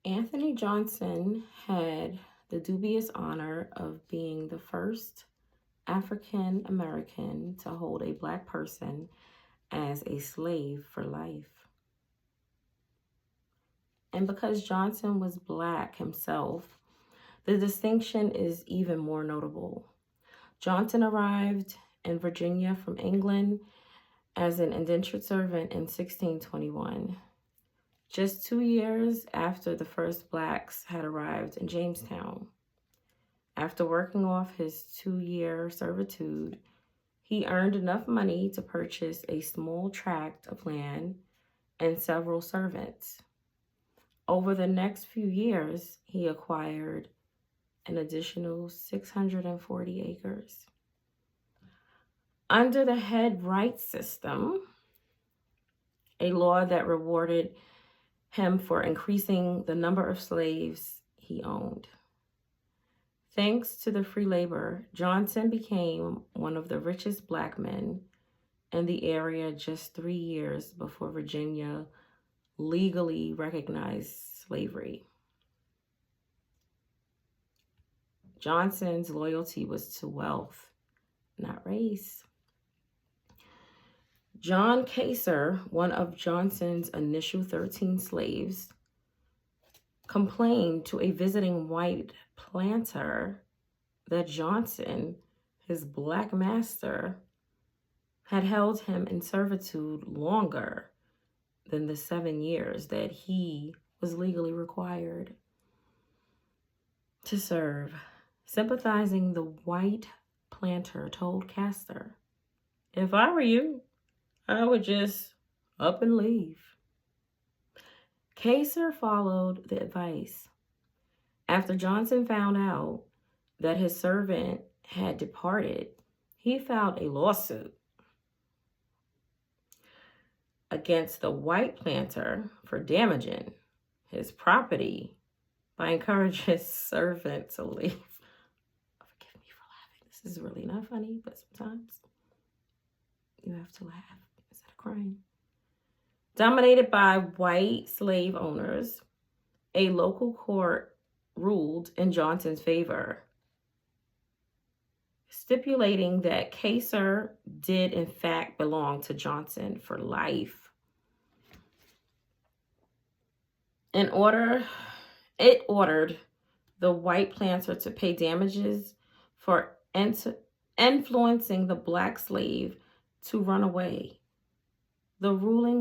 Anthony Johnson had the dubious honor of being the first African American to hold a Black person as a slave for life. And because Johnson was Black himself, the distinction is even more notable. Johnson arrived in Virginia from England as an indentured servant in 1621, just 2 years after the first Blacks had arrived in Jamestown. After working off his 2-year servitude, he earned enough money to purchase a small tract of land and several servants. Over the next few years, he acquired an additional 640 acres. Under the head rights system, a law that rewarded him for increasing the number of slaves he owned. Thanks to the free labor, Johnson became one of the richest Black men in the area just 3 years before Virginia legally recognized slavery. Johnson's loyalty was to wealth, not race. John Kaser, one of Johnson's initial 13 slaves, complained to a visiting white planter that Johnson, his Black master, had held him in servitude longer than the 7 years that he was legally required to serve. Sympathizing, the white planter told Castor, "If I were you, I would just up and leave." Kaser followed the advice. After Johnson found out that his servant had departed, he filed a lawsuit against the white planter for damaging his property by encouraging his servant to leave. Forgive me for laughing. This is really not funny, but sometimes you have to laugh instead of crying. Dominated by white slave owners, a local court ruled in Johnson's favor, stipulating that Kaser did in fact belong to Johnson for life. It ordered the white planter to pay damages for influencing the Black slave to run away. The ruling